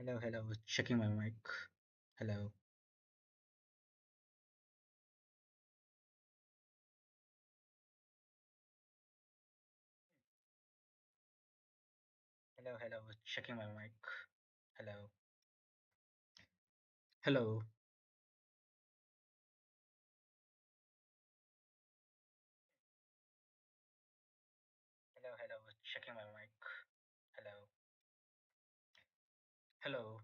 Hello, hello. Checking my mic. Hello, hello, hello. Checking my mic. Hello, hello, hello, hello. Checking my mic. Hello, hello,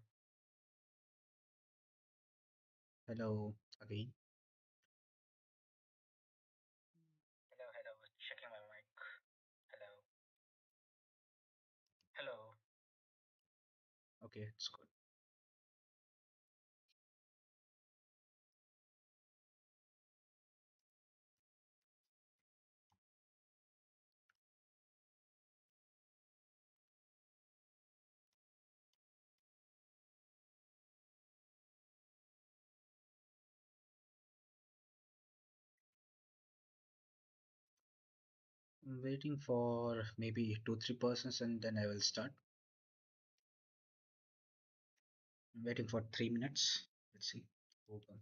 hello. Again. Hello, hello. Checking my mic. Hello, hello. Okay, it's good. I'm waiting for maybe two, three persons and then I will start. I'm waiting for 3 minutes. Let's see. Open.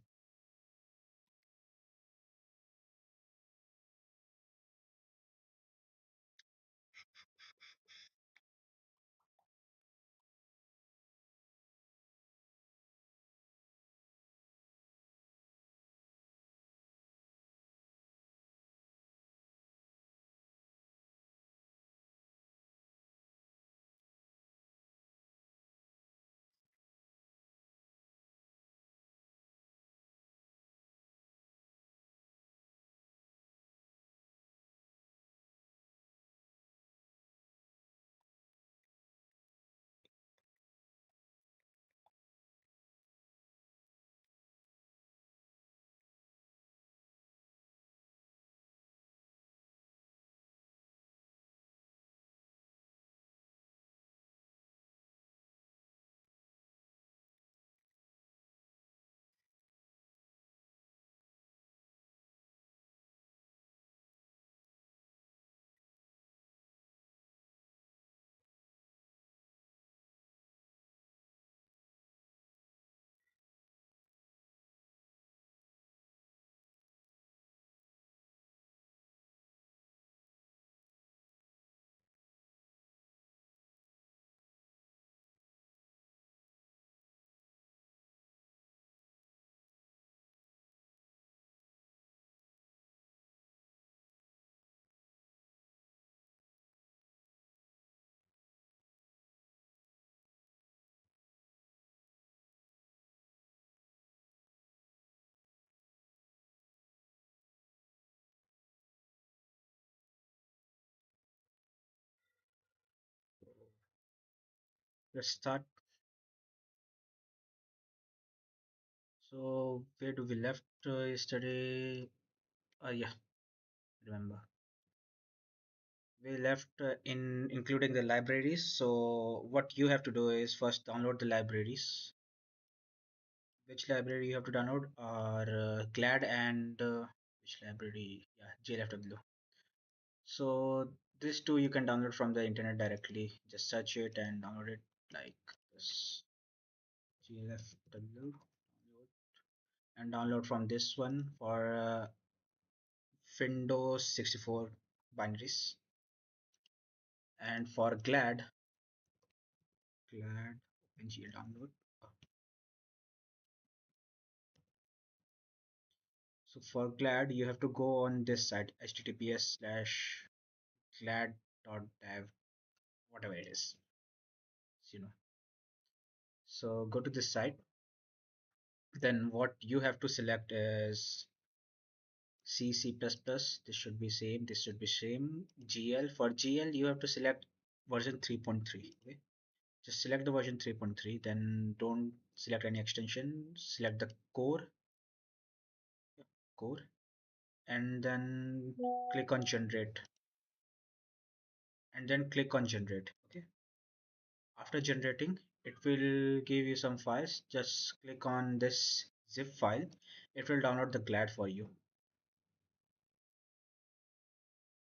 Let's start. So where do we left yesterday? Yeah, remember. We left in including the libraries. So what you have to do is first download the libraries. Which library you have to download are glad and which library? Yeah, JLFW. So these two you can download from the internet directly. Just search it and download it like this. JLFW download and download from this one for Windows 64 binaries and for glad OpenGL download. So for Glad, you have to go on this site https://glad.dev, whatever it is, you know. So go to this site. Then what you have to select is C, C++. This should be same. This should be same. GL for GL, you have to select version 3.3. Okay, just select the version 3.3. Then don't select any extension. Select the core, and then click on generate, and then click on generate. Okay. After generating, it will give you some files. Just click on this zip file. It will download the GLAD for you.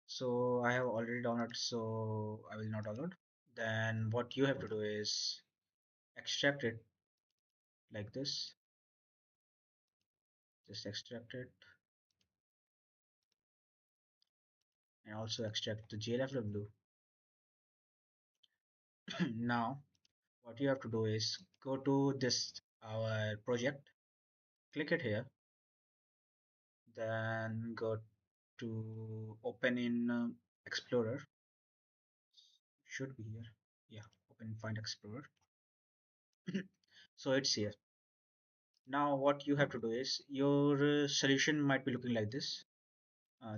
So I have already downloaded, so I will not download. Then what you have to do is extract it like this. Just extract it and also extract the GLFW. Now, what you have to do is go to this our project, click it here, then go to open in Explorer. Should be here. Yeah, open Find Explorer. So it's here. Now, what you have to do is your solution might be looking like this.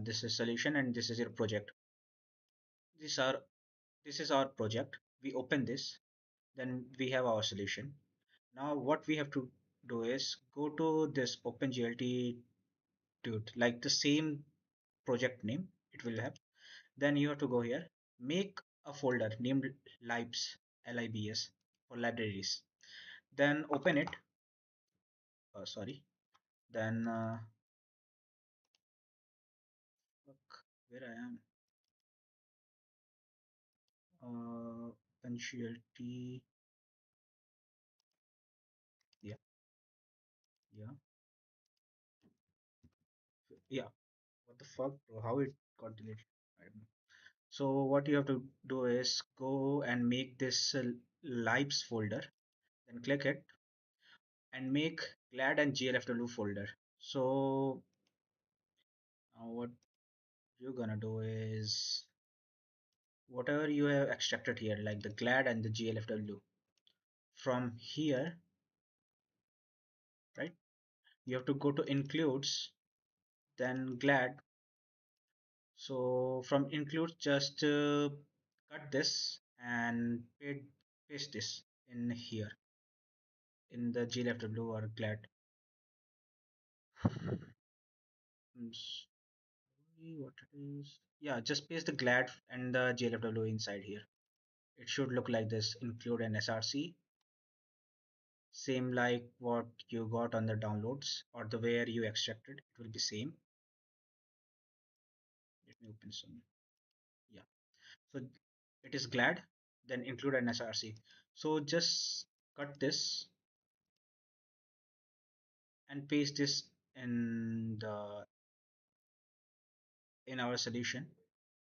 This is solution and this is your project. These are this is our project. We open this, then we have our solution. Now what we have to do is go to this OpenGL dude, like the same project name it will have. Then you have to go here, make a folder named libs, libs for libraries. Then open it. Sorry. Then look where I am. OpenGL. Yeah, yeah, yeah. What the fuck, bro? How it got deleted? I don't know. So what you have to do is go and make this libs folder, then click it and make glad and glfw folder. So now what you're gonna do is whatever you have extracted here, like the glad and the glfw, from here, right? You have to go to includes, then glad. So from includes, just cut this and paste this in here in the glfw or glad. I'm sorry, what it is? Yeah, just paste the glad and the glfw inside here. It should look like this. Include an src, same like what you got on the downloads or the where you extracted. It will be same. Let me open some. Yeah. So it is glad, then include an src. So just cut this and paste this in the in our solution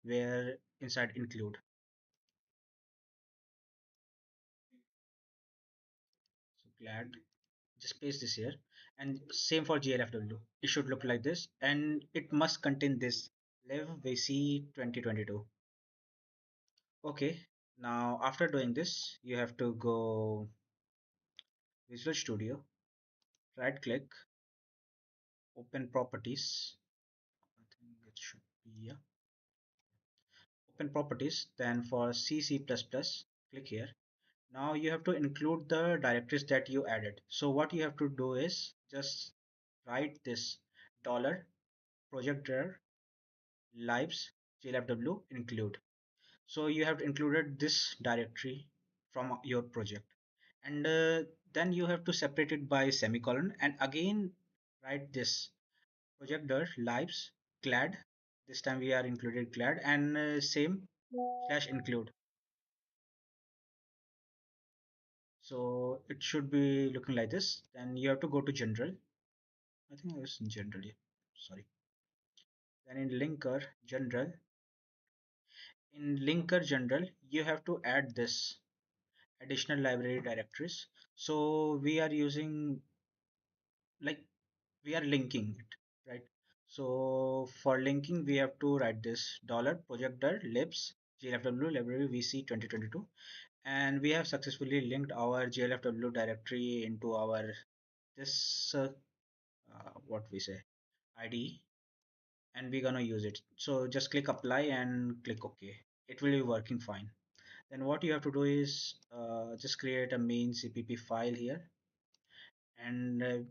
where inside include. So glad, just paste this here, and same for glfw. It should look like this and it must contain this live vc 2022. Okay, now after doing this you have to go Visual Studio, right click, open properties. I think it should be, yeah, open properties. Then for C++, click here. Now you have to include the directories that you added. So what you have to do is just write this dollar project dir libs glfw include. So you have included this directory from your project, and then you have to separate it by semicolon and again write this project dir libs glad. This time we are included glad and same slash include. So it should be looking like this. Then you have to go to general. I think I was in general. Yeah. Sorry. Then in linker general, you have to add this additional library directories. So we are using, like, we are linking it, right? So for linking, we have to write this dollar project libs glfw library vc 2022, and we have successfully linked our glfw directory into our this what we say IDE, and we're gonna use it. So just click apply and click OK. It will be working fine. Then what you have to do is just create a main CPP file here, and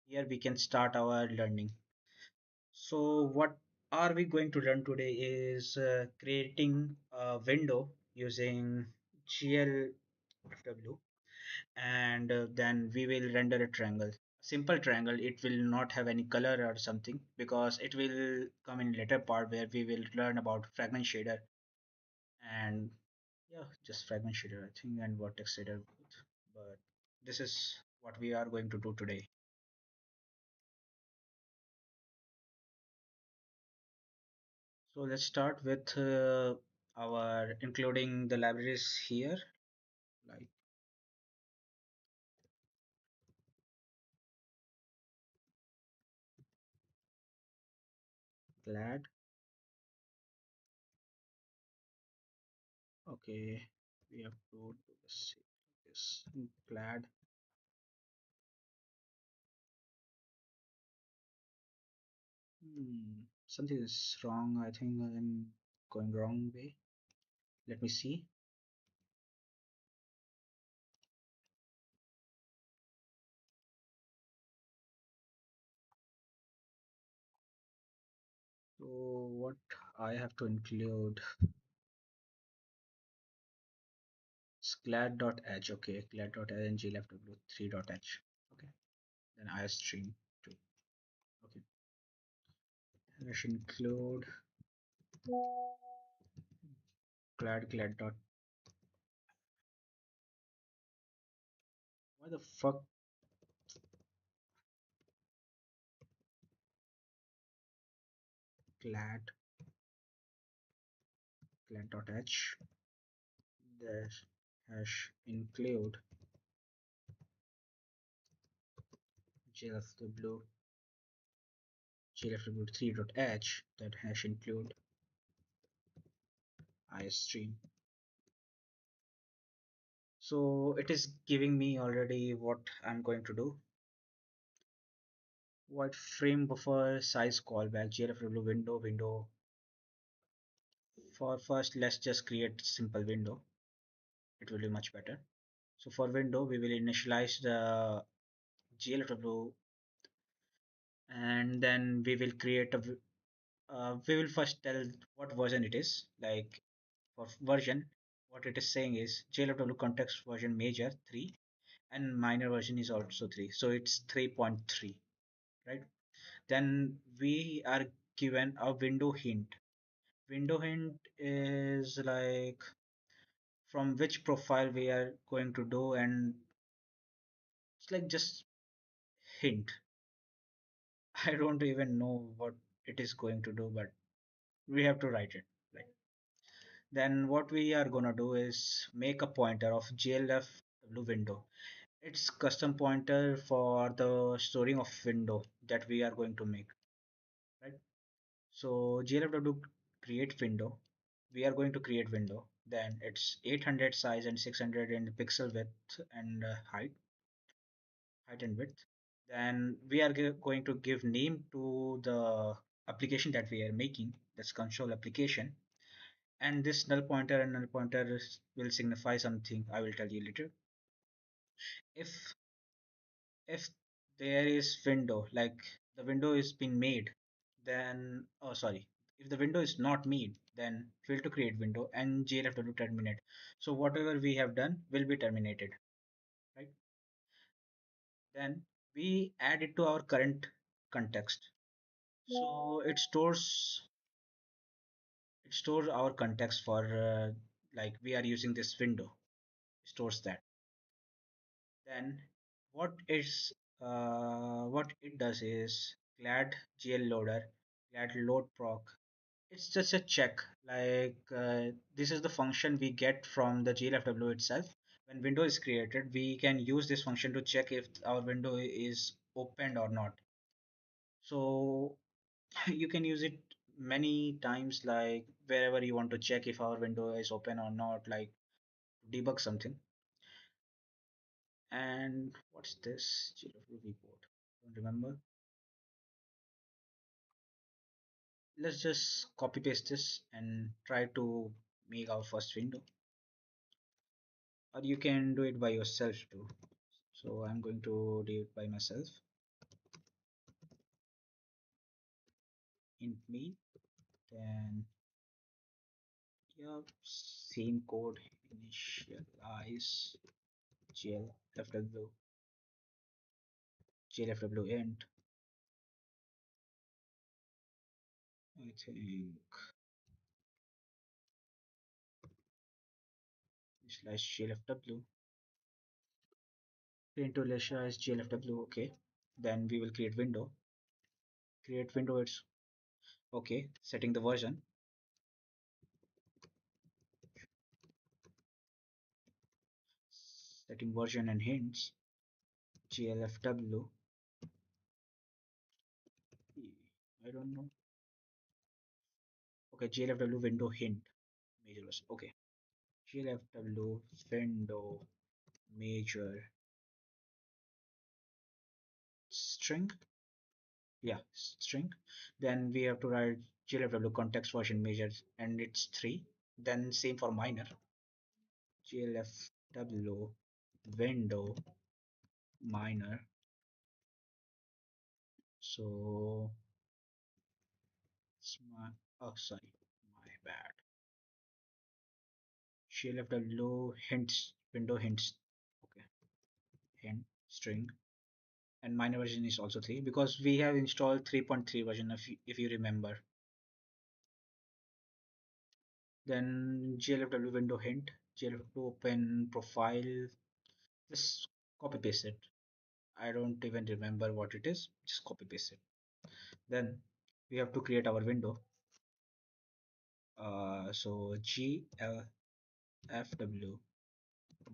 here we can start our learning. So what are we going to learn today is creating a window using GLFW, and then we will render a triangle. Simple triangle. It will not have any color or something because it will come in later part where we will learn about fragment shader and yeah, just fragment shader I think and vertex shader both. but this is what we are going to do today. So let's start with our including the libraries here, like glad. Okay, we have to do this. Glad. Something is wrong. I think I'm going wrong way. Let me see. So what I have to include is glad.h. Okay, glad.ng left w 3.h. Okay, then I stream 2. Okay, hash include glad dot. Why the fuck glad glad.h. The hash include glfw glfw3.h. That hash include istream. So it is giving me already what I'm going to do. What frame buffer size callback glfw window. For first, let's just create simple window. It will be much better. So for window, we will initialize the glfw, and then we will create a. We will first tell what version it is. Like for version, what it is saying is glfw context version major 3 and minor version is also 3. So it's 3.3, right? Then we are given a window hint. Window hint is like from which profile we are going to do, and it's like just hint. I don't even know what it is going to do, but we have to write it. Like then what we are gonna do is make a pointer of glfw window. It's custom pointer for the storing of window that we are going to make, right? So glfw create window. We are going to create window. Then it's 800 size and 600 in pixel width and height and width. Then we are going to give name to the application that we are making. That's console application. And this null pointer and null pointer will signify something. I will tell you later. If if there is window, like the window is been made, then oh sorry, if the window is not made, then fail to create window and glfw terminate. So whatever we have done will be terminated, right? Then we add it to our current context. So it stores our context for like we are using this window, stores that. Then what it does is glad gl loader, glad load proc. It's just a check. Like this is the function we get from the glfw itself. When window is created, we can use this function to check if our window is opened or not. So you can use it many times, like wherever you want to check if our window is open or not, like debug something. And what's this GW report? Don't remember. Let's just copy paste this and try to make our first window, or you can do it by yourself too. So I'm going to do it by myself. Int me, then yeah, same code, initialize glfw int. I think initialize glfw. Paint to initialize glfw. Okay. Then we will create window. Create window. It's okay. Setting the version. Setting version and hints. glfw. I don't know. Okay. glfw window hint. Major version. Okay. glfw window major string. Yeah, string. Then we have to write glfw context version major and it's 3. Then same for minor. glfw window minor. So it's my, oh sorry, my bad. glfw hints window hints. Okay, hint string and minor version is also 3 because we have installed 3.3 version if you remember. Then glfw window hint, glfw open profile. Just copy paste it. I don't even remember what it is. Just copy paste it. Then we have to create our window. So glfw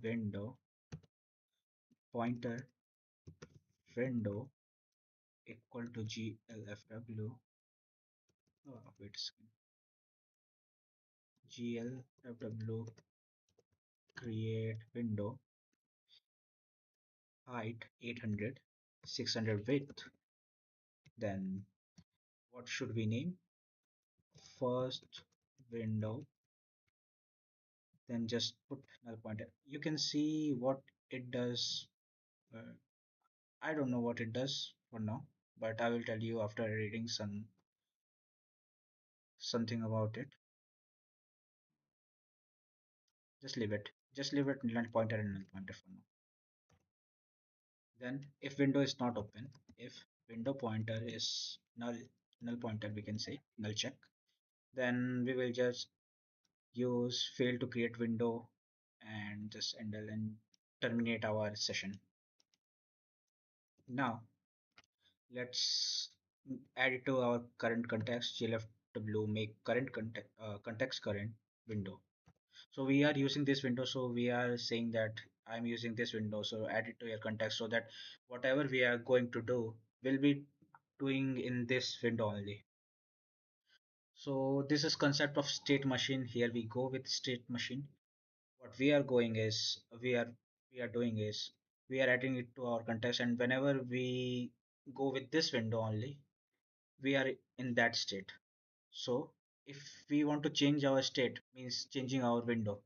window pointer window equal to glfw. Wait a second. glfw create window height 800, 600 width. Then what should we name? First window. Then just put null pointer. You can see what it does. Uh, I don't know what it does for now, but I will tell you after reading something about it. Just leave it. Just leave it null pointer and null pointer for now. Then if window is not open, if window pointer is null pointer we can say null check, then we will just use fail to create window and just end and terminate our session. Now let's add it to our current context. glfw make current context current window. So we are using this window, so we are saying that I'm using this window, so add it to your context so that whatever we are going to do will be doing in this window only. So this is concept of state machine. Here we go with state machine. What we are going is we are doing is we are adding it to our context, and whenever we go with this window only, we are in that state. So if we want to change our state, means changing our window,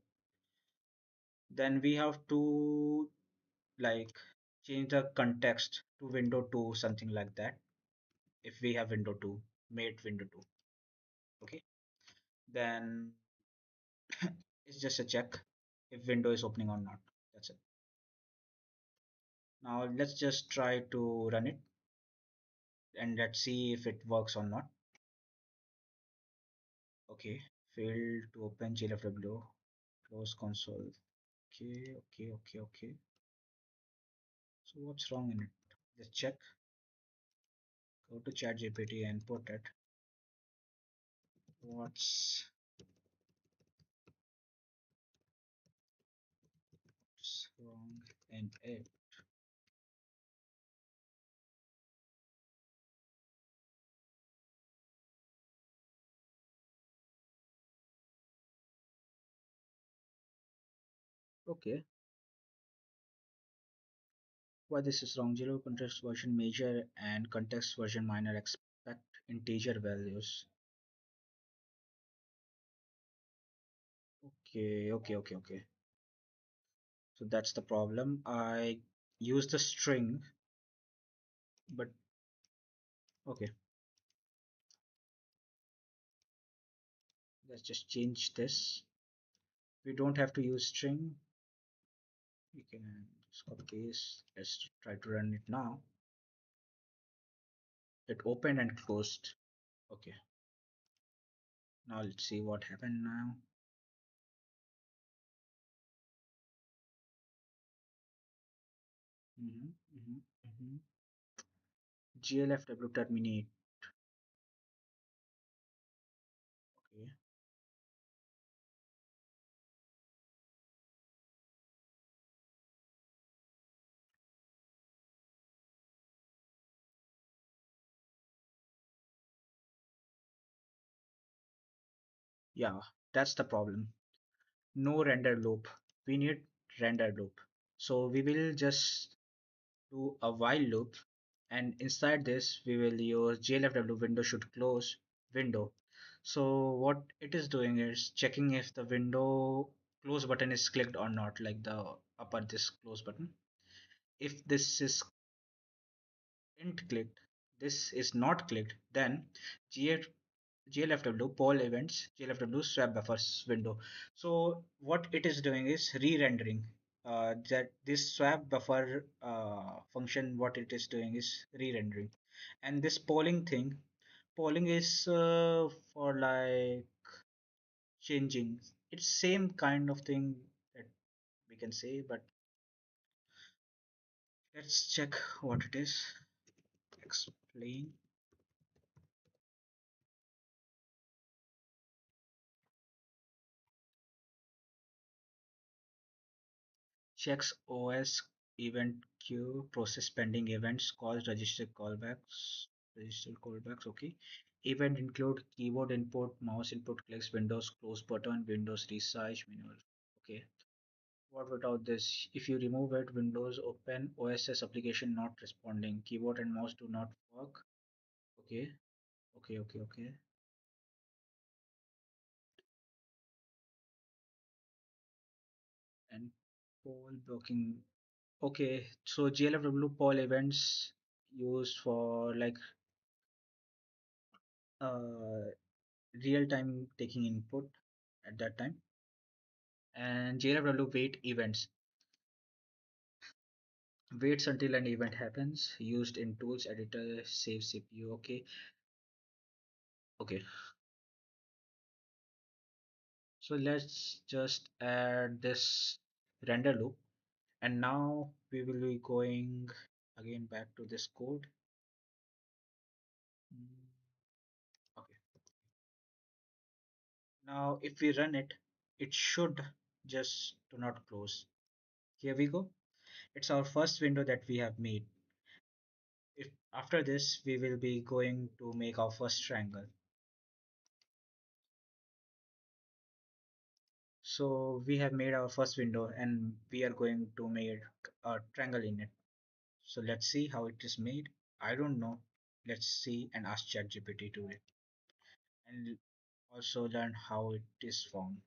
then we have to like change the context to window 2, something like that. If we have window 2, made window 2. Okay, then it's just a check if window is opening or not. That's it. Now let's just try to run it and let's see if it works or not. Okay, failed to open glfw, close console. Okay. So what's wrong in it? Let's check. Go to ChatGPT and put it. What's wrong in it? Okay, why this is wrong? Zero context version major and context version minor expect integer values. Okay. So that's the problem. I use the string, but okay. Let's just change this. We don't have to use string. We can just copy paste. Let's try to run it now. It opened and closed. Okay. Now let's see what happened now. Mm-hmm, mm-hmm, mm-hmm. GLFW terminate. Okay. Yeah, that's the problem. No render loop. We need render loop. So we will just do a while loop, and inside this we will use glfw window should close window. So what it is doing is checking if the window close button is clicked or not, like the upper this close button. If this is isn't clicked, this is not clicked, then GF, glfw poll events glfw swap buffers window. So what it is doing is re-rendering. That this swap buffer function, what it is doing is re-rendering. And this polling is for like changing. It's same kind of thing that we can say, but let's check what it is. Explain. Checks OS event queue, process pending events, calls register callbacks, okay. Event include keyboard input, mouse input, clicks, Windows close button, Windows resize menu. Okay. What without this? If you remove it, Windows open OSS application not responding. Keyboard and mouse do not work. Okay. Okay, okay, okay. And poll blocking. Okay, so GLFW poll events used for like uh, real time taking input at that time. And JLFW wait events waits until an event happens, used in tools editor, save CPU. Okay, okay. So let's just add this render loop, and now we will be going again back to this code. Mm, okay, now if we run it, it should just do not close. Here we go. It's our first window that we have made. If after this we will be going to make our first triangle. So we have made our first window and we are going to make a triangle in it. So let's see how it is made. I don't know. Let's see and ask ChatGPT to it and also learn how it is formed.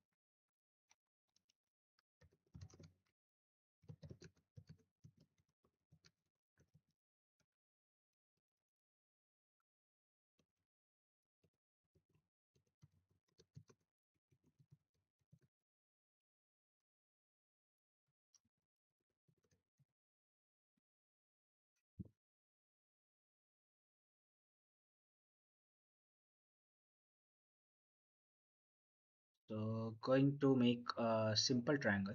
So going to make a simple triangle,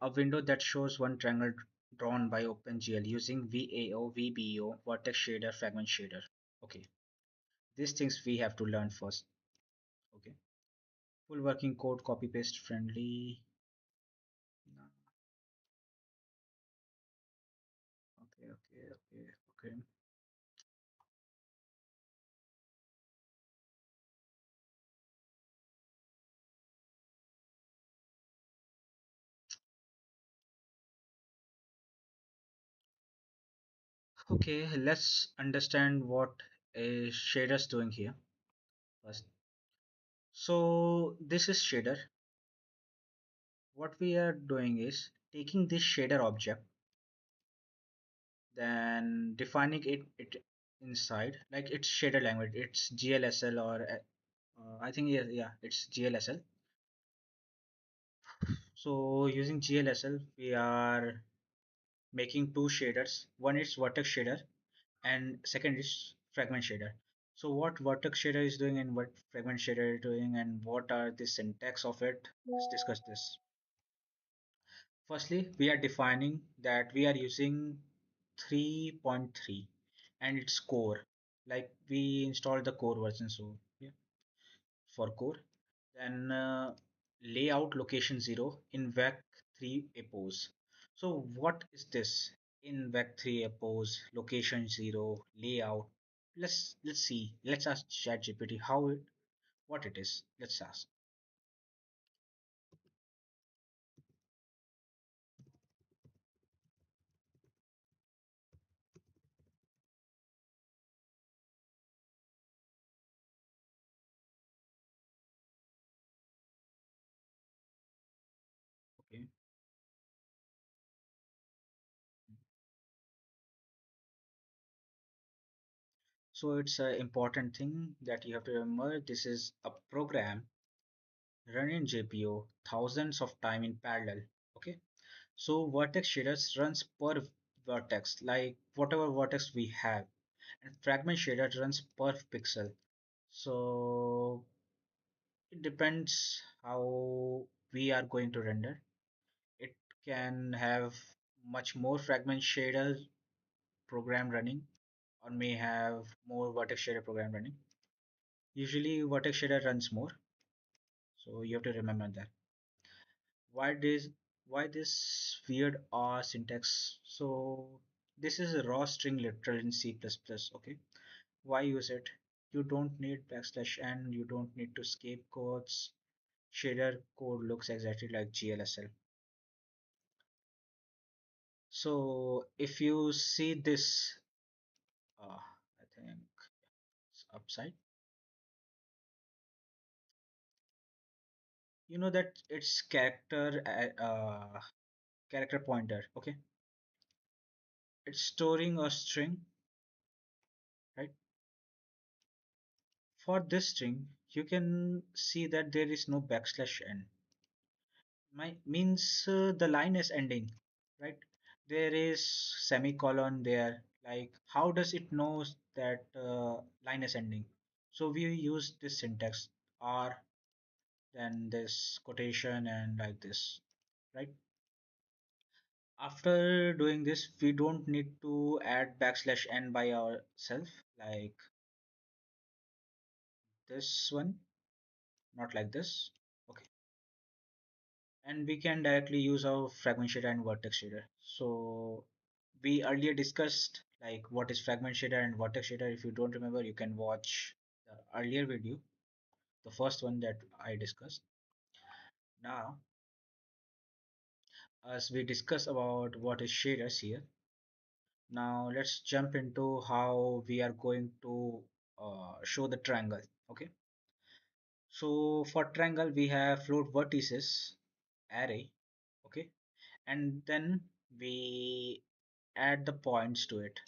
a window that shows one triangle drawn by OpenGL using VAO, VBO, vertex shader, fragment shader. Okay, these things we have to learn first. Okay, full working code, copy paste friendly. Okay, okay, okay, okay. Okay, let's understand what a shader is doing here first. So this is shader. What we are doing is taking this shader object, then defining it inside, like it's shader language. It's GLSL or I think yeah, yeah, it's GLSL. So using GLSL, we are making two shaders. One is vertex shader and second is fragment shader. So what vertex shader is doing and what fragment shader is doing and what are the syntax of it, let's discuss this. Firstly, we are defining that we are using 3.3 and its core. Like we installed the core version, so yeah, for core. Then layout location 0 in vec3 appose. So what is this in vec3 appose location 0 layout? Let's see. Let's ask ChatGPT how it what it is. Let's ask. Okay. So it's an important thing that you have to remember. This is a program run in JPO thousands of time in parallel. Okay. So vertex shaders runs per vertex, like whatever vertex we have, and fragment shader runs per pixel. So it depends how we are going to render. It can have much more fragment shader program running, or may have more vertex shader program running. Usually vertex shader runs more, so you have to remember that. Why this why this weird R syntax? So this is a raw string literal in C++. Okay, why use it? You don't need backslash n, you don't need to escape codes. Shader code looks exactly like GLSL. So if you see this, I think it's upside, you know that it's character pointer. Okay, it's storing a string, right? For this string, you can see that there is no backslash n. My means the line is ending, right? There is semicolon there. Like, how does it know that line is ending? So we use this syntax R, then this quotation, and like this, right? After doing this, we don't need to add backslash n by ourselves, like this one, not like this. Okay, and we can directly use our fragment shader and vertex shader. So we earlier discussed like what is fragment shader and vertex shader. If you don't remember, you can watch the earlier video, the first one that I discussed. Now, as we discuss about what is shaders here, now let's jump into how we are going to show the triangle. Okay, so for triangle we have float vertices array. Okay, and then we add the points to it.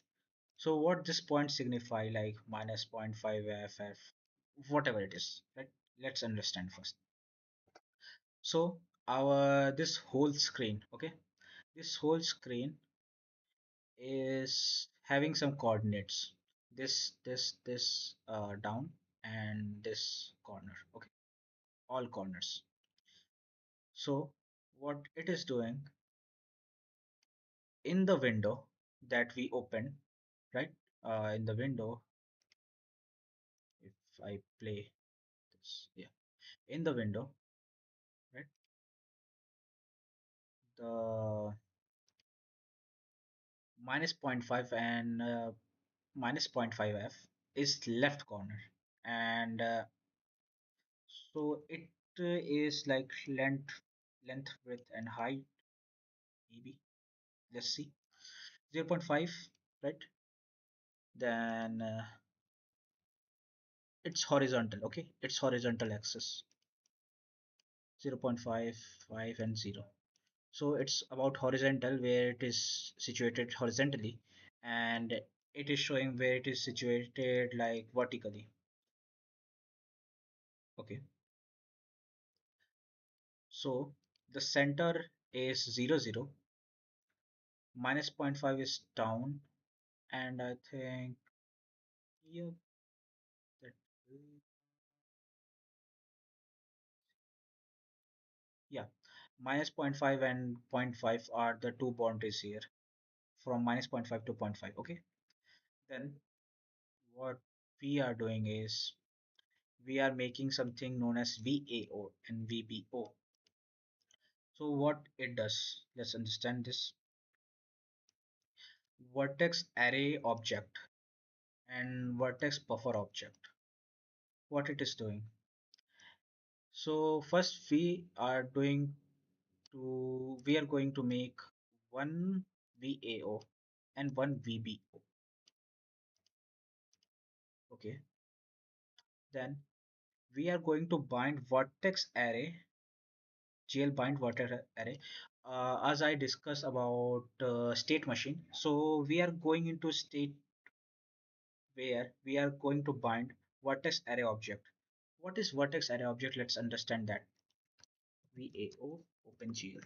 So what this point signify, like minus zero point 0.5 f, whatever it is, right? Let's understand first. So our this whole screen, okay, this whole screen is having some coordinates. This down and this corner, okay, all corners. So what it is doing in the window that we open, right? In the window, if I play this, yeah, in the window, right? The minus zero point 0.5 and minus zero point 0.5 f is left corner, and so it is like length, width, and height. Maybe let's see 0 0.5, right? Then it's horizontal. Okay, it's horizontal axis 0 0.5, 5, and 0. So it's about horizontal where it is situated horizontally, and it is showing where it is situated like vertically. Okay, so the center is 0 0, minus zero point 0.5 is down, and I think, yeah, that, yeah, minus zero point 0.5 and zero point 0.5 are the two boundaries here, from minus zero point 0.5 to zero point 0.5. Okay, then what we are doing is we are making something known as VAO and VBO. So what it does, let's understand this. Vertex array object and vertex buffer object. What it is doing. So first we are going to make one VAO and one VBO. Okay. Then we are going to bind vertex array, GL bind vertex array. As I discussed about state machine. So we are going into state where we are going to bind vertex array object. What is vertex array object? Let's understand that. VAO OpenGL.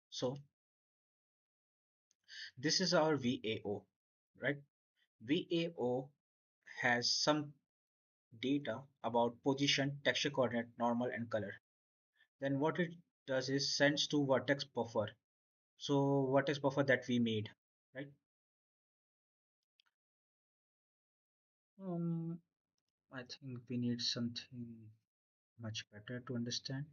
So this is our VAO, right? VAO has some data about position, texture coordinate, normal, and color. Then what it does is sends to vertex buffer. So vertex buffer that we made, right? Um, I think we need something much better to understand.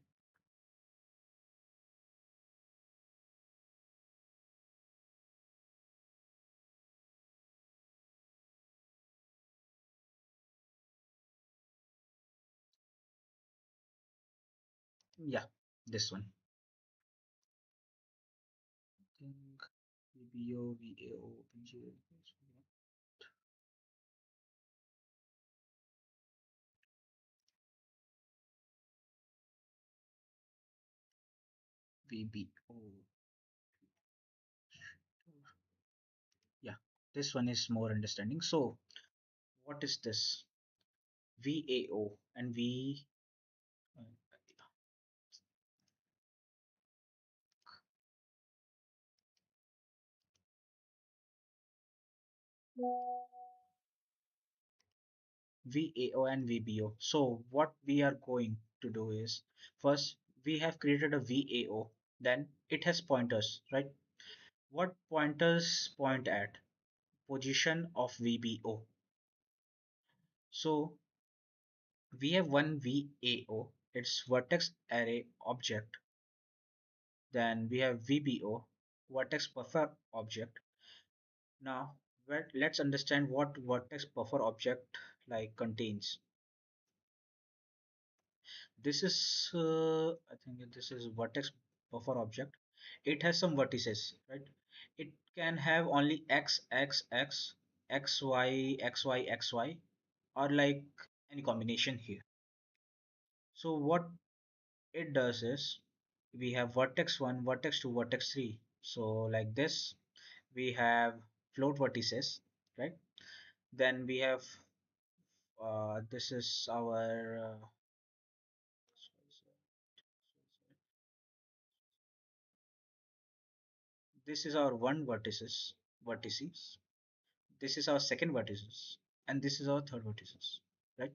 Yeah, this one. I think VBO, VAO, OpenGL, VBO. Yeah, this one is more understanding. So what is this? VAO and uh, VAO and VBO. So what we are going to do is first we have created a VAO, then it has pointers, right? What pointers point at? Position of VBO. So we have one VAO, its vertex array object. Then we have VBO, vertex buffer object. Now let's understand what vertex buffer object like contains. This is, I think this is vertex buffer object. It has some vertices, right? It can have only x, x, x, x, y, x, y, x, y, or like any combination here. So what it does is we have vertex 1, vertex 2, vertex 3. So like this, we have float vertices, right? Then we have this is our this is our one vertices. This is our second vertices, and this is our third vertices, right?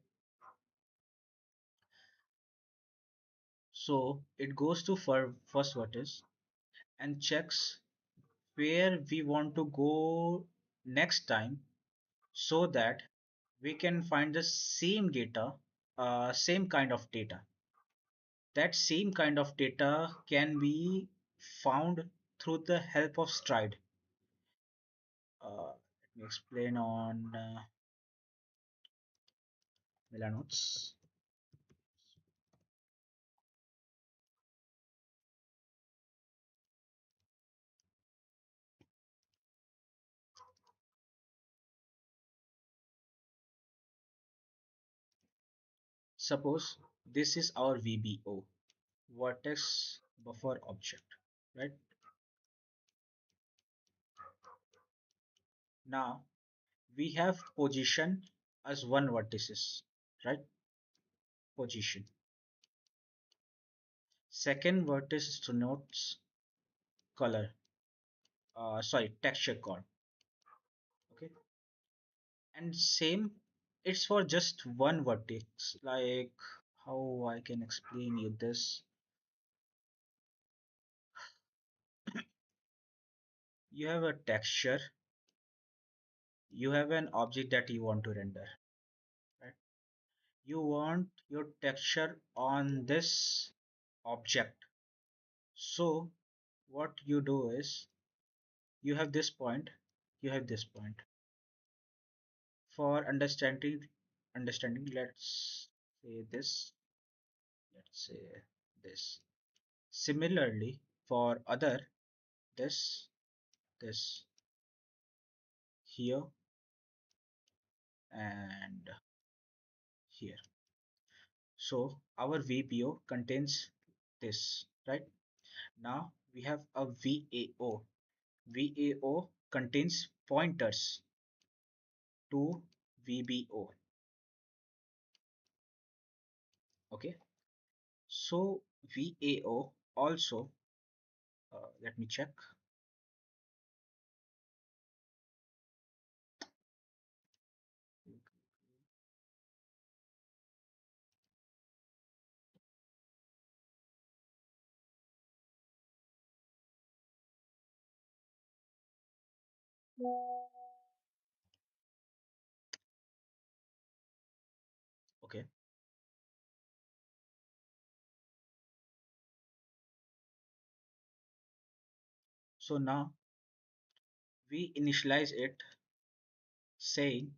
So it goes to first vertex and checks where we want to go next time, so that we can find the same data, same kind of data. That same kind of data can be found through the help of stride. Let me explain on Milanotes. Suppose this is our VBO, vertex buffer object, right? Now we have position as one vertices, right? Position. Second vertex denotes color, sorry, texture chord, okay? And same, it's for just one vertex. Like, how I can explain you this? You have a texture, you have an object that you want to render, right? You want your texture on this object. So what you do is you have this point, you have this point. For understanding, say this, let's say this. Similarly, for other, this here and here. So our VPO contains this, right? Now we have a VAO. VAO contains pointers to VBO. Okay. So VAO also, let me check. Okay. So now we initialize it saying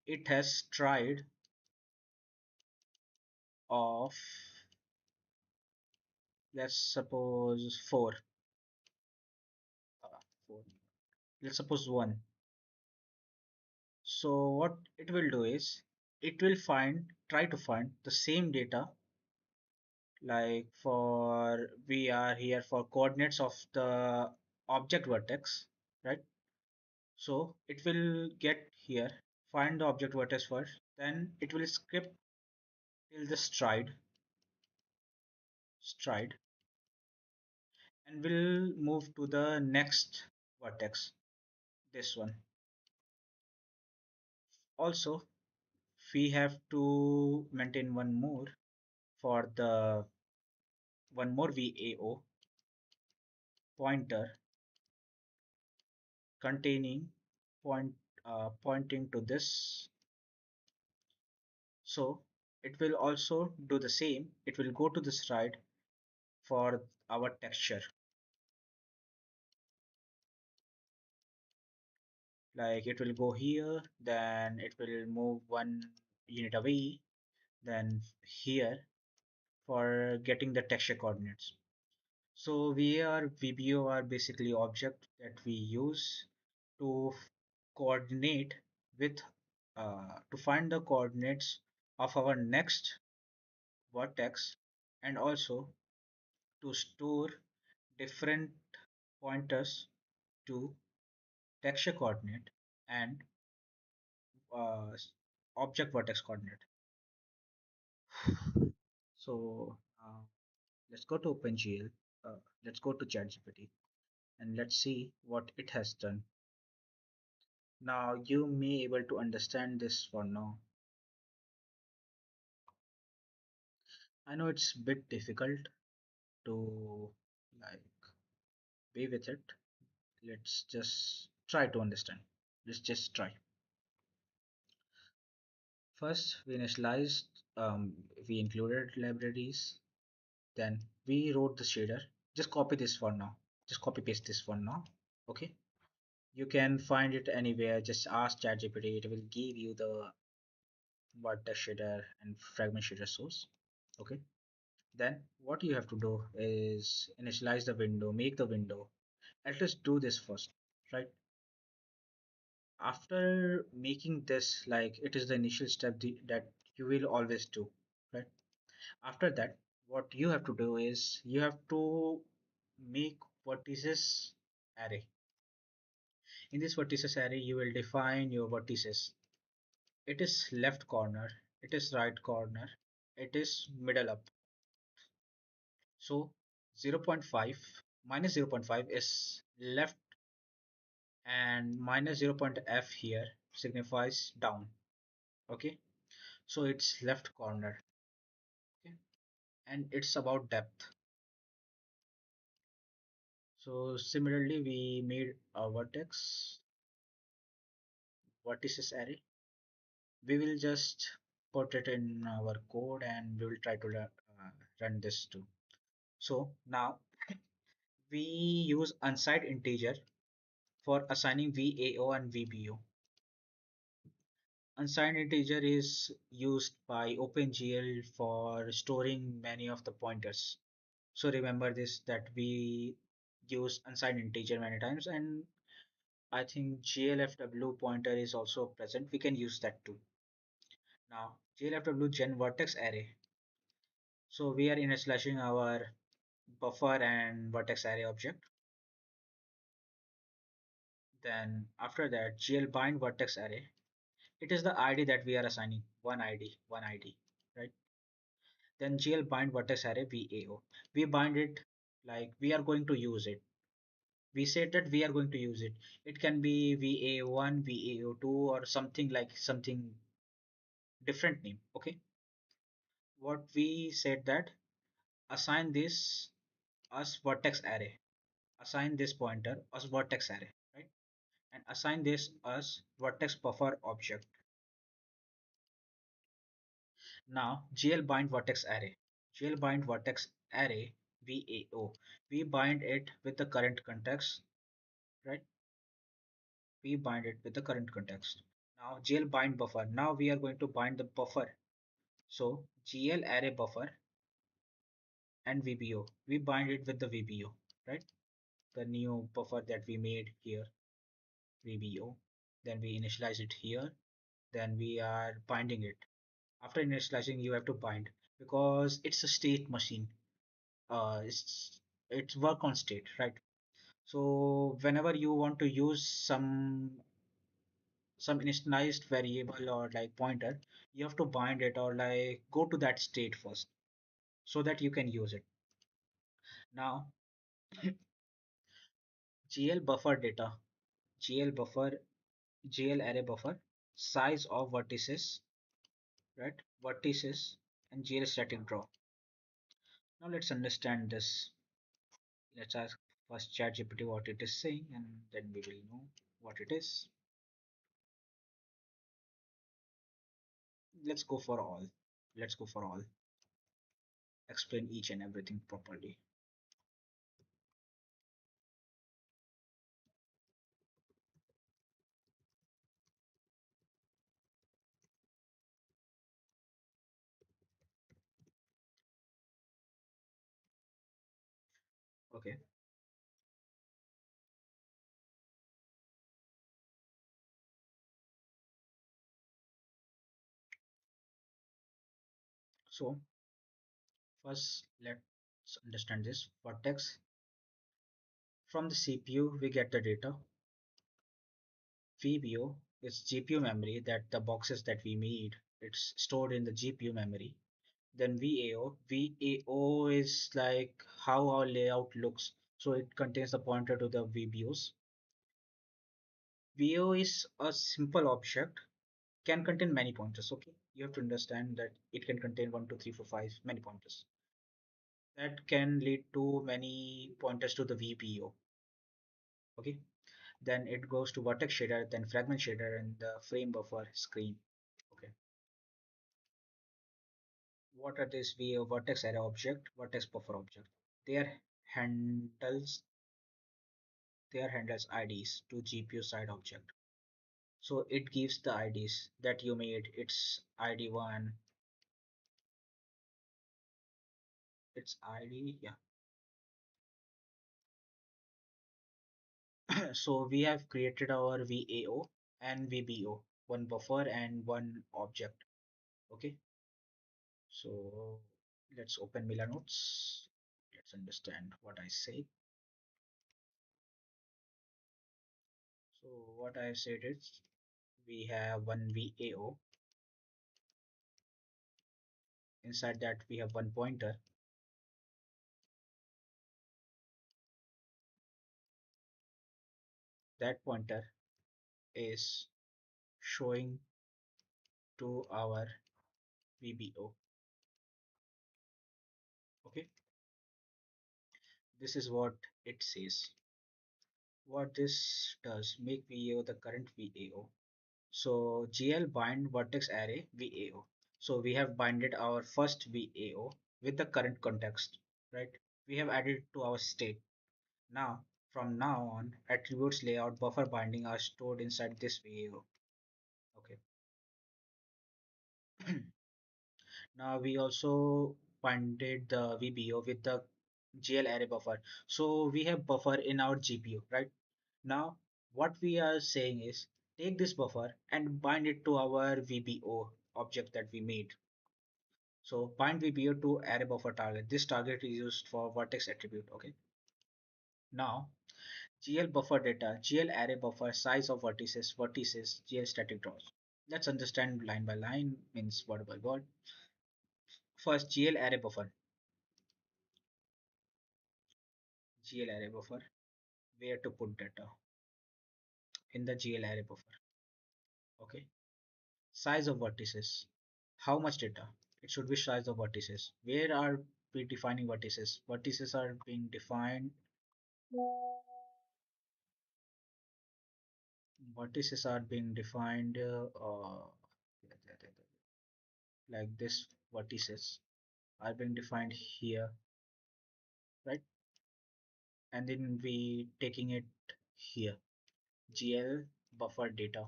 it has stride of, let's suppose 4. 4. Let's suppose 1. So what it will do is it will try to find the same data, like for we are here for coordinates of the object vertex, right? So it will get here, find the object vertex first, then it will skip till the stride, and will move to the next vertex, this one. Also, we have to maintain for the one more VAO pointer containing point pointing to this. So it will also do the same. It will go to the stride for our texture. Like it will go here, then it will move one unit away, then here for getting the texture coordinates. So VBO are basically objects that we use to coordinate with to find the coordinates of our next vertex, and also to store different pointers to texture coordinate and uh, object vertex coordinate. So let's go to OpenGL. Let's go to ChatGPT and let's see what it has done. Now you may able to understand this for now. I know it's a bit difficult to like be with it. Let's just try to understand. Let's just try. First, we initialized, we included libraries. Then we wrote the shader. Just copy this for now. Just copy paste this for now. Okay. You can find it anywhere. Just ask ChatGPT. It will give you the vertex shader and fragment shader source. Okay. Then what you have to do is initialize the window, make the window. Let us do this first, right? After making this, like it is the initial step that you will always do, right? After that, what you have to do is you have to make vertices array. In this vertices array, you will define your vertices. It is left corner, it is right corner, it is middle up. So 0.5 minus 0.5 is left, and minus 0.f here signifies down. Okay, so it's left corner. Okay, and it's about depth. So similarly, we made a vertices array. We will just put it in our code and we will try to run this too. So now we use unsigned integer for assigning VAO and VBO. Unsigned integer is used by OpenGL for storing many of the pointers. So remember this, that we use unsigned integer many times, and I think GLFW pointer is also present. We can use that too. Now GLFW gen vertex array. So we are initializing our buffer and vertex array object. Then after that, GL bind vertex array. It is the ID that we are assigning, one ID, right? Then GL bind vertex array VAO. We bind it like we are going to use it. We said that we are going to use it. It can be VAO1, VAO2, or something like something different name. Okay. What we said that assign this as vertex array. Assign this pointer as vertex array, right? And assign this as vertex buffer object. Now GL bind vertex array. GL bind vertex array VAO. We bind it with the current context, right? We bind it with the current context. Now GL bind buffer. Now we are going to bind the buffer. So GL array buffer and VBO. We bind it with the VBO, right? The new buffer that we made here, VBO. Then we initialize it here. Then we are binding it. After initializing, you have to bind because it's a state machine. It's work on state, right? So whenever you want to use some initialized variable or like pointer, you have to bind it or like go to that state first so that you can use it. Now GL buffer data, GL buffer, GL array buffer, size of vertices, right? Vertices and GL static draw. Now let's understand this. Let's ask first ChatGPT what it is saying, and then we will know what it is. Let's go for all. Let's go for all. Explain each and everything properly. Okay. So first let's understand this. Vertex from the CPU we get the data. VBO is GPU memory, that the boxes that we made. It's stored in the GPU memory. Then VAO is like how our layout looks. So it contains the pointer to the VBOs. VO is a simple object, can contain many pointers. Okay, you have to understand that it can contain 1, 2, 3, 4, 5, many pointers. That can lead to many pointers to the VPO. Okay, then it goes to vertex shader, then fragment shader, and the frame buffer screen. Okay, what are these VO vertex array object, vertex buffer object? Their handles, their handles IDs to GPU side object. So it gives the IDs that you made. It's ID1, it's ID, yeah. So we have created our VAO and VBO, one buffer and one object. Okay, so let's open Miller notes. Let's understand what I say. So what I said is we have one VAO. Inside that we have one pointer. That pointer is showing to our VBO. Okay, this is what it says. What this does, make VAO the current VAO. So GL bind vertex array VAO. So we have binded our first VAO with the current context, right? We have added to our state. Now, from now on, attributes layout buffer binding are stored inside this VAO. Okay. Now we also binded the VBO with the GL array buffer. So we have buffer in our GPU, right? Now what we are saying is take this buffer and bind it to our VBO object that we made. So bind VBO to array buffer target. This target is used for vertex attribute. Okay. Now GL buffer data, GL array buffer, size of vertices, GL static draws. Let's understand line by line, means word by word. First, GL array buffer. GL array buffer, where to put data in the GL array buffer. Okay. Size of vertices. How much data? It should be size of vertices. Where are we defining vertices? Vertices are being defined. Vertices are being defined like this. Vertices are being defined here, right? And then we taking it here. GL buffer data.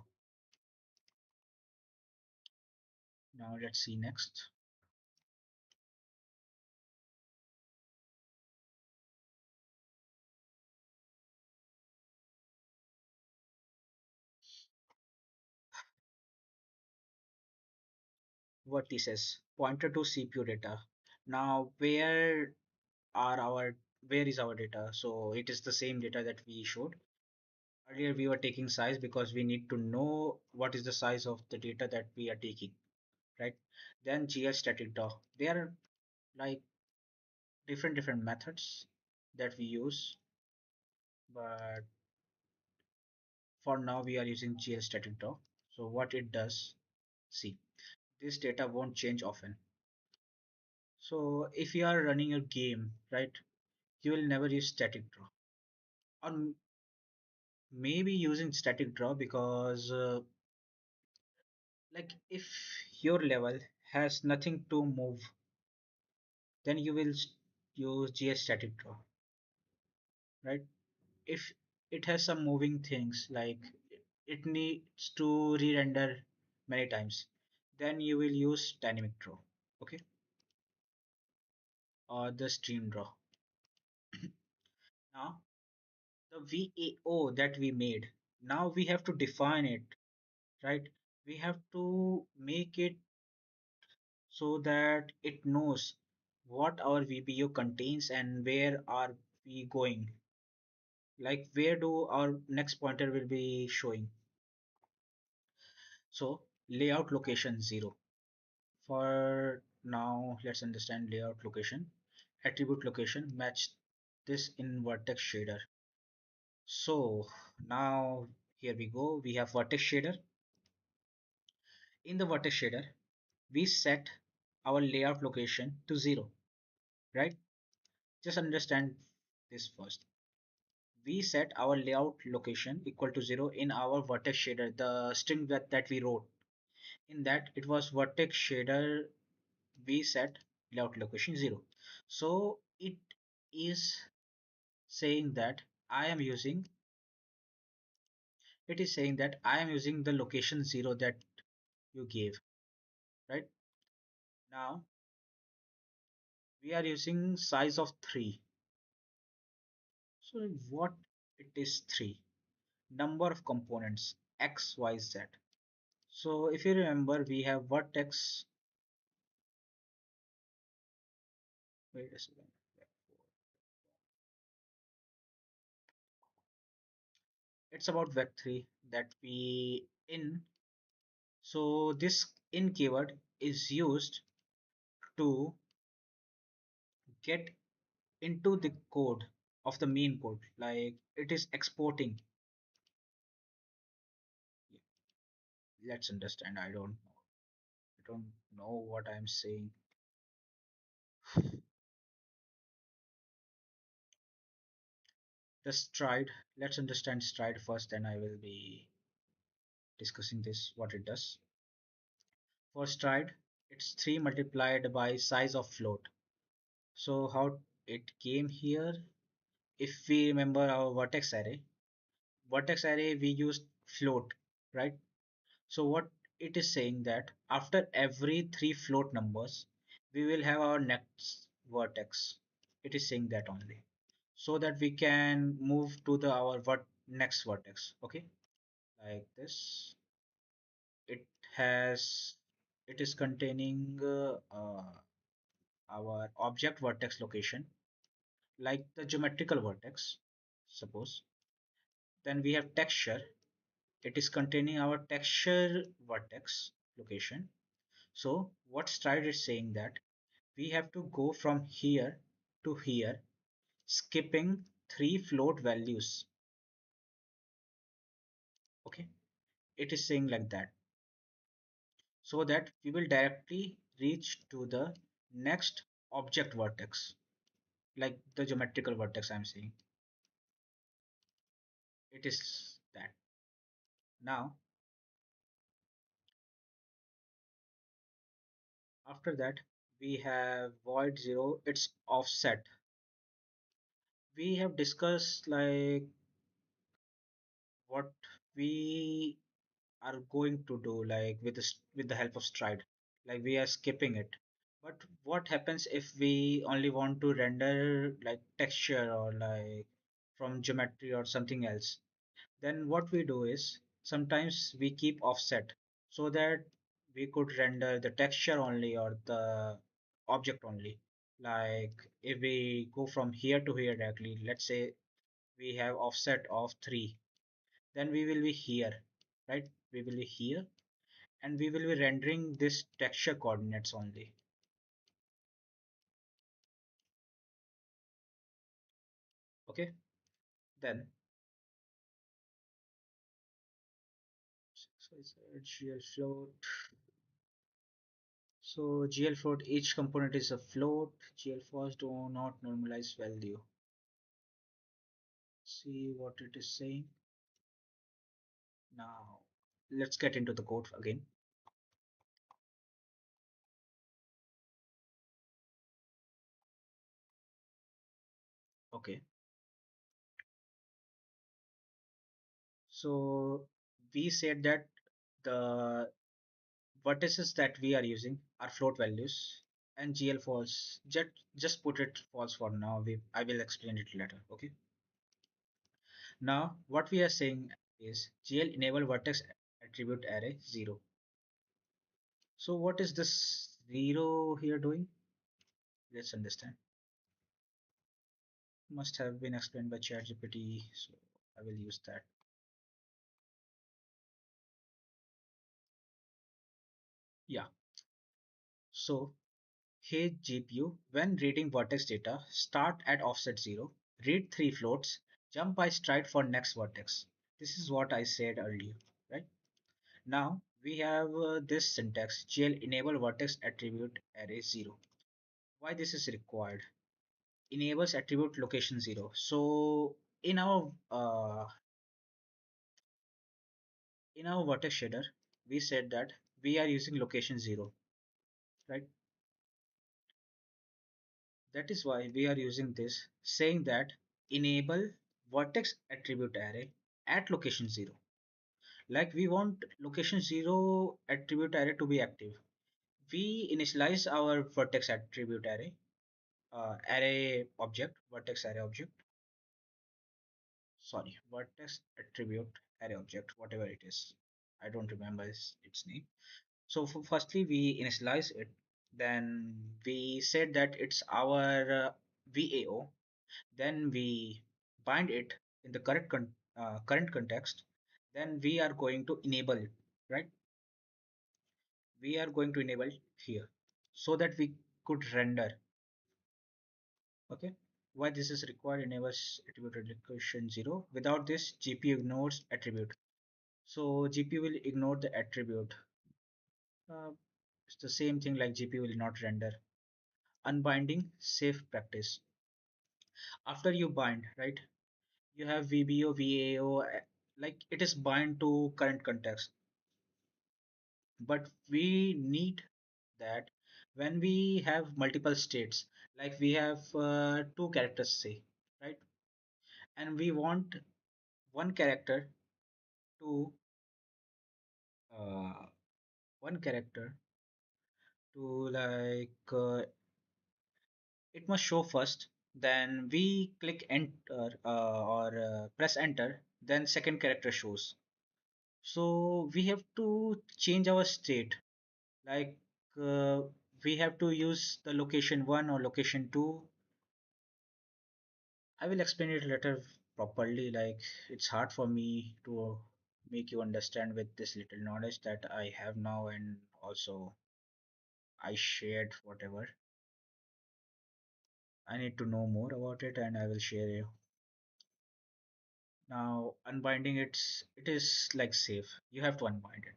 Now let's see next. Vertices pointer to CPU data. Now where is our data? So it is the same data that we showed. Earlier we were taking size because we need to know what is the size of the data that we are taking, right? Then GL static draw. There are like different methods that we use, but for now we are using GL static draw. So what it does, see, this data won't change often. So if you are running a game, right, you will never use static draw. Or maybe using static draw because like if your level has nothing to move, then you will use GS static draw, right? If it has some moving things like it needs to re-render many times, then you will use dynamic draw, okay, or the stream draw. Now the VAO that we made, now we have to define it, right? We have to make it so that it knows what our VBO contains and where are we going, like where do our next pointer will be showing. So layout location 0. For now let's understand layout location. Attribute location match this in vertex shader. So now here we go, we have vertex shader. In the vertex shader we set our layout location to 0, right? Just understand this first. We set our layout location equal to 0 in our vertex shader, the string that we wrote. In that it was vertex shader, we set layout location 0. So it is saying that I am using it is saying that I am using the location 0 that you gave, right? Now we are using size of 3. So what it is 3? Number of components x, y, z. So if you remember, we have vertex. Wait a second. It's about vec3 that we in. So this in keyword is used to get into the code of the main code, like it is exporting. Let's understand. I don't know. don't know what I'm saying. The stride, let's understand stride first, then I will be discussing this, what it does. For stride, it's 3 multiplied by size of float. So how it came here, if we remember our vertex array we used float, right? So what it is saying that after every 3 float numbers, we will have our next vertex. It is saying that only. So that we can move to the our next vertex. Okay, like this. It has it is containing our object vertex location, like the geometrical vertex, suppose. Then we have texture. It is containing our texture vertex location. So what stride is saying that we have to go from here to here, skipping 3 float values. Okay, it is saying like that, so that we will directly reach to the next object vertex, like the geometrical vertex I'm saying. It is that. Now, after that, we have void zero, it's offset. We have discussed like what we are going to do like with this with the help of stride, like we are skipping it. But what happens if we only want to render like texture or like from geometry or something else? Then what we do is sometimes we keep offset so that we could render the texture only or the object only. Like if we go from here to here directly, let's say we have offset of 3, then we will be here, right? We will be here and we will be rendering this texture coordinates only. Okay, then so it's a GL float. So GL float, each component is a float. GL floats do not normalize value. See what it is saying. Now let's get into the code again. Okay, so we said that the vertices that we are using are float values and GL false. Just put it false for now. I will explain it later. Okay. Now what we are saying is GL enable vertex attribute array 0. So what is this 0 here doing? Let's understand. Must have been explained by ChatGPT, so I will use that. Yeah. So hey GPU, when reading vertex data, start at offset 0, read 3 floats, jump by stride for next vertex. This is what I said earlier, right? Now we have this syntax GL enable vertex attribute array 0. Why this is required? Enables attribute location 0. So in our vertex shader, we said that we are using location 0, right? That is why we are using this, saying that enable vertex attribute array at location 0. Like we want location 0 attribute array to be active. We initialize our vertex attribute array, vertex array object, sorry, vertex attribute array object, whatever it is. I don't remember its name. So firstly, we initialize it. Then we said that it's our VAO. Then we bind it in the current context. Then we are going to enable it, right? We are going to enable here so that we could render. Okay. Why this is required? Enables attribute relocation 0. Without this, GPU ignores attribute. So GPU will ignore the attribute. Uh, It's the same thing like GPU will not render. Unbinding, safe practice. After you bind, right? You have VBO, VAO, like it is bind to current context. But we need that when we have multiple states, like we have two characters, say, right? And we want one character to uh, one character to it must show first, then we click enter or press enter, then second character shows. So we have to change our state, like uh, we have to use the location 1 or location 2. I will explain it later properly, like it's hard for me to make you understand with this little knowledge that I have now, and also I shared whatever. I need to know more about it and I will share you. Now unbinding it is like safe. You have to unbind it.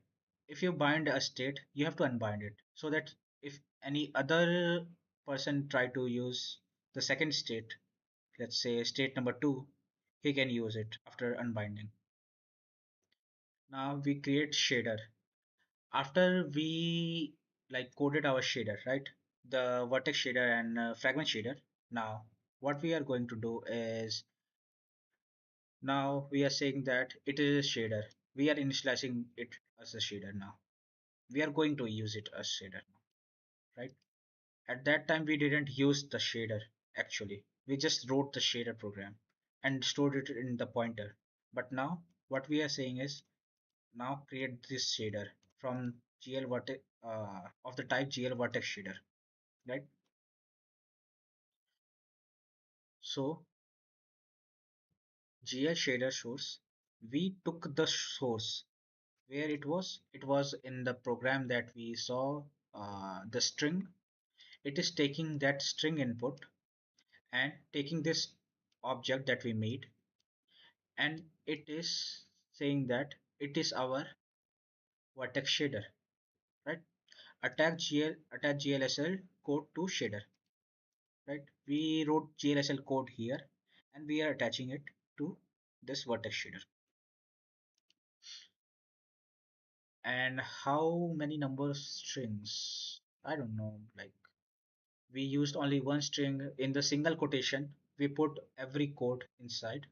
If you bind a state, you have to unbind it so that if any other person try to use the second state, let's say state number 2, he can use it after unbinding. Now we create shader. After we like coded our shader, right? The vertex shader and fragment shader. Now what we are going to do is, now we are saying that it is a shader. We are initializing it as a shader now. We are going to use it as shader now, right? At that time, we didn't use the shader actually. We just wrote the shader program and stored it in the pointer. But now, what we are saying is, now create this shader from GL vertex of the type GL vertex shader, right? So GL shader source, we took the source where it was in the program that we saw, the string. It is taking that string input and taking this object that we made, and it is saying that it is our vertex shader, right? Attach GLSL code to shader, right? We wrote GLSL code here and we are attaching it to this vertex shader. And how many numbers strings? I don't know, like we used only one string in the single quotation. We put every code inside.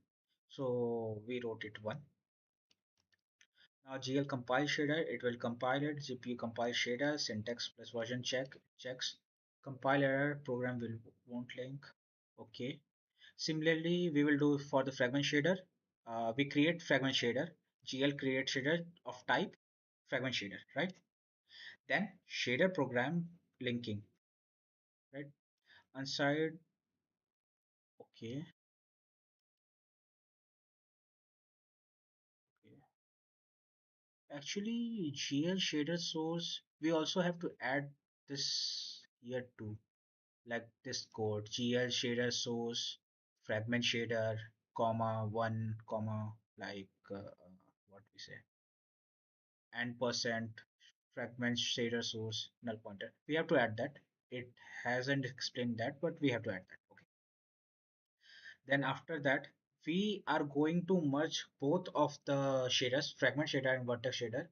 So we wrote it one. Now GL compile shader, it will compile it. GPU compile shader, syntax plus version check, checks. Compile error, program will won't link. Okay. Similarly, we will do for the fragment shader. We create fragment shader, GL create shader of type fragment shader, right? Then shader program linking, right? Inside, okay, okay. Actually, GL shader source, we also have to add this here too, like this code GL shader source fragment shader comma 1 comma like what we say and percent fragment shader source null pointer. We have to add that. It hasn't explained that, but we have to add that. Okay. Then after that, we are going to merge both of the shaders, fragment shader and vertex shader,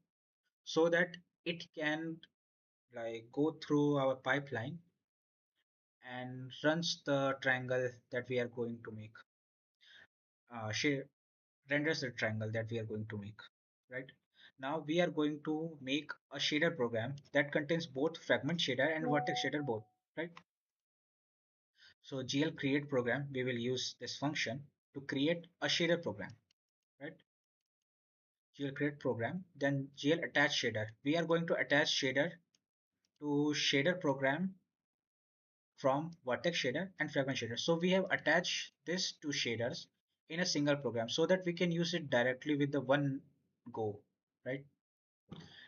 so that it can like go through our pipeline and runs the triangle that we are going to make. Share renders the triangle that we are going to make, right? Now we are going to make a shader program that contains both fragment shader and vertex shader both, right? So GL create program, we will use this function to create a shader program, right? GL create program, then GL attach shader. We are going to attach shader to shader program from vertex shader and fragment shader. So we have attached this to shaders in a single program so that we can use it directly with the one go, right?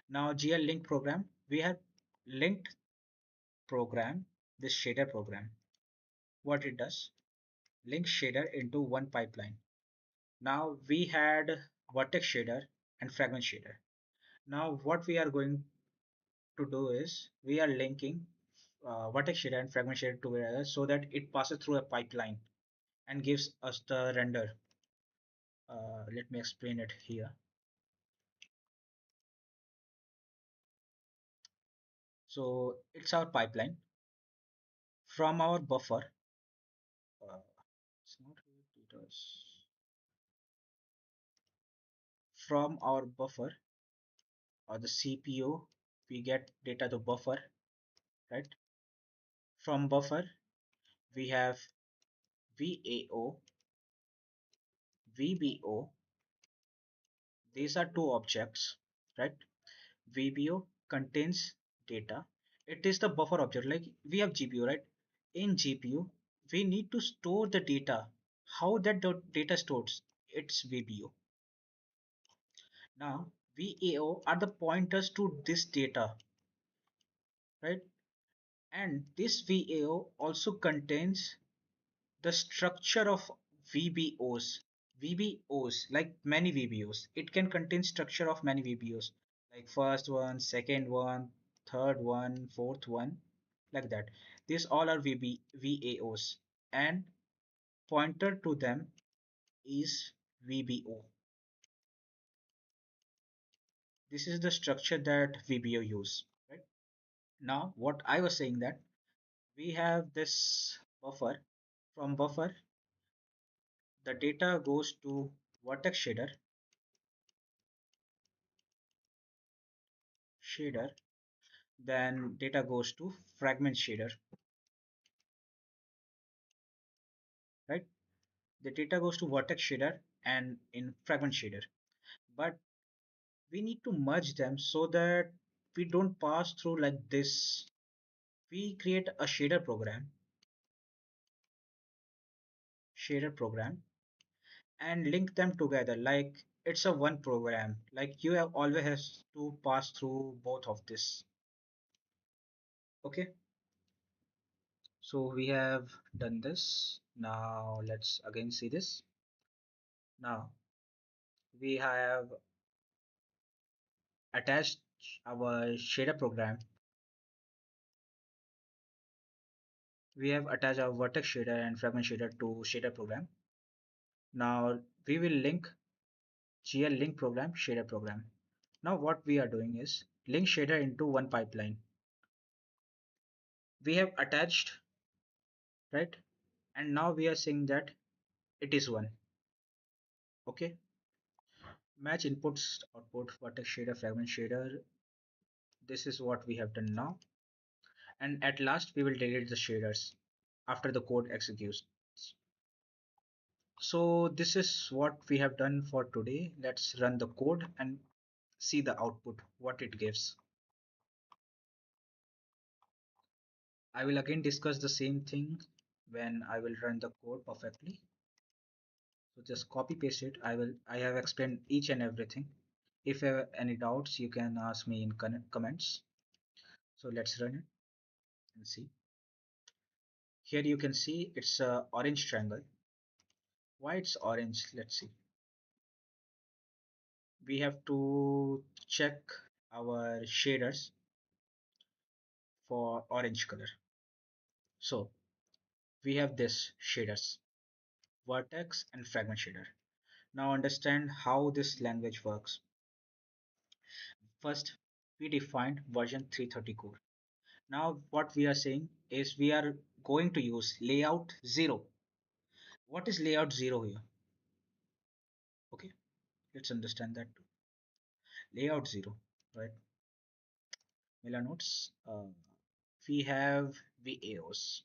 Now GL link program, we have linked program, this shader program. What it does, link shader into one pipeline. Now we had vertex shader and fragment shader. Now what we are going to do is we are linking vertex shader and fragment shader together so that it passes through a pipeline and gives us the render. Let me explain it here. So it's our pipeline from our buffer. Uh, it's not here, it is from our buffer or the CPU. We get data to buffer, right? From buffer, we have VAO, VBO. These are two objects, right? VBO contains data. It is the buffer object. Like we have GPU, right? In GPU, we need to store the data. How that data stores? It's VBO. Now, VAO are the pointers to this data, right? And this VAO also contains the structure of VBOs. VBOs, like many VBOs. It can contain structure of many VBOs, like first one, second one, third one, fourth one, like that. These all are VAOs, and pointer to them is VBO. This is the structure that VBO use, right? Now, what I was saying that we have this buffer. From buffer, the data goes to vertex shader, then data goes to fragment shader, right? The data goes to vertex shader and in fragment shader, but we need to merge them so that we don't pass through like this. We create a shader program and link them together like it's a one program. Like you have always has to pass through both of this. Okay, so we have done this. Now let's again see this. Now we have attached our shader program. We have attached our vertex shader and fragment shader to shader program. Now we will link GL link program shader program. Now what we are doing is link shader into one pipeline. We have attached, right? And now we are saying that it is one. Okay. Match inputs, output, vertex shader, fragment shader. This is what we have done now. And at last we will delete the shaders after the code executes. So this is what we have done for today. Let's run the code and see the output, what it gives. I will again discuss the same thing when I will run the code perfectly. So just copy paste it. I have explained each and everything. If you have any doubts, you can ask me in comments. So let's run it and see. Here you can see it's a orange triangle. Why it's orange? Let's see. We have to check our shaders for orange color. So we have this shaders, vertex and fragment shader. Now understand how this language works. First, we defined version 330 core. Now what we are saying is we are going to use layout 0. What is layout 0 here? Okay, let's understand that too. Layout 0, right? Miller notes. We have VAOs.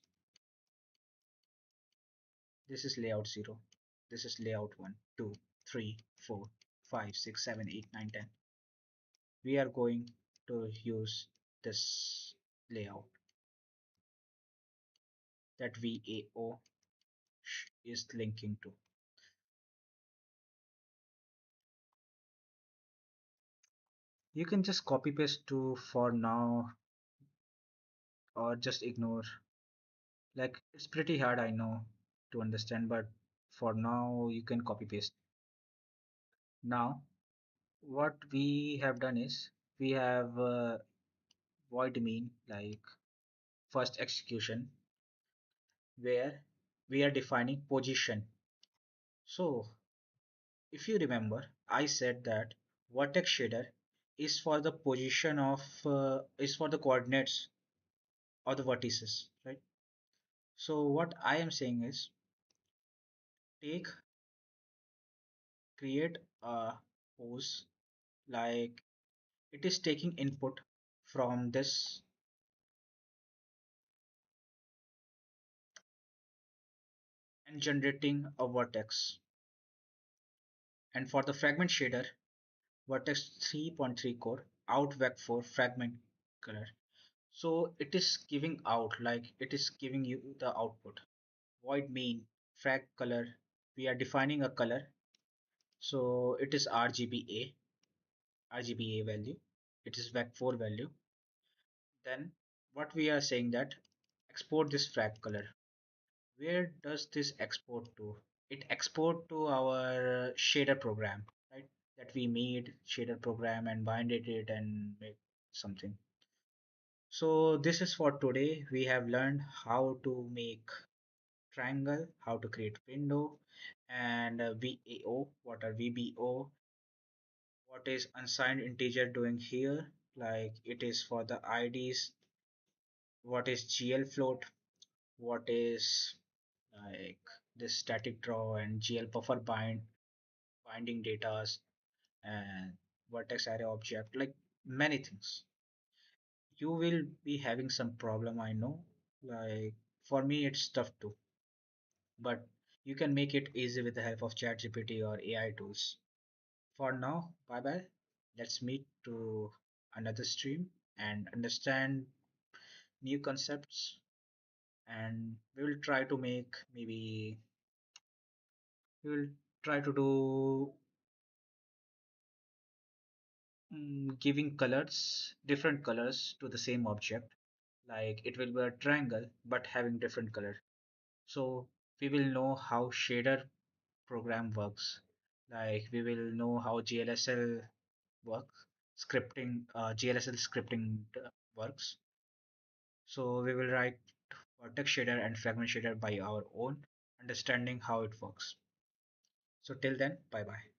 This is layout 0. This is layout 1, 2, 3, 4, 5, 6, 7, 8, 9, 10. We are going to use this layout that VAO is linking to. You can just copy paste to for now or just ignore. Like it's pretty hard, I know, to understand, but for now you can copy paste. Now, what we have done is we have void mean like first execution where we are defining position. So if you remember, I said that vertex shader is for the position of is for the coordinates or the vertices, right? So what I am saying is take create a pose like it is taking input from this and generating a vertex. And for the fragment shader, vertex 3.3 core out vec 4 fragment color. So it is giving out like it is giving you the output. Void main frag color. We are defining a color. So it is RGBA value. It is vec 4 value. Then what we are saying that export this frag color. Where does this export to? It export to our shader program, right? That we made shader program and binded it and make something. So this is for today. We have learned how to make triangle, how to create window, and VAO, what are VBO, what is unsigned integer doing here, like it is for the IDs, what is GL float, what is like this static draw and GL buffer binding datas and vertex array object, like many things. You will be having some problem, I know. Like for me, it's tough too, but you can make it easy with the help of ChatGPT or AI tools. For now, bye bye. Let's meet to another stream and understand new concepts. And we will try to make maybe we will try to do giving colors, different colors to the same object. Like it will be a triangle, but having different color. So we will know how shader program works. Like we will know how GLSL works, GLSL scripting works. So we will write vertex shader and fragment shader by our own, understanding how it works. So till then, bye bye.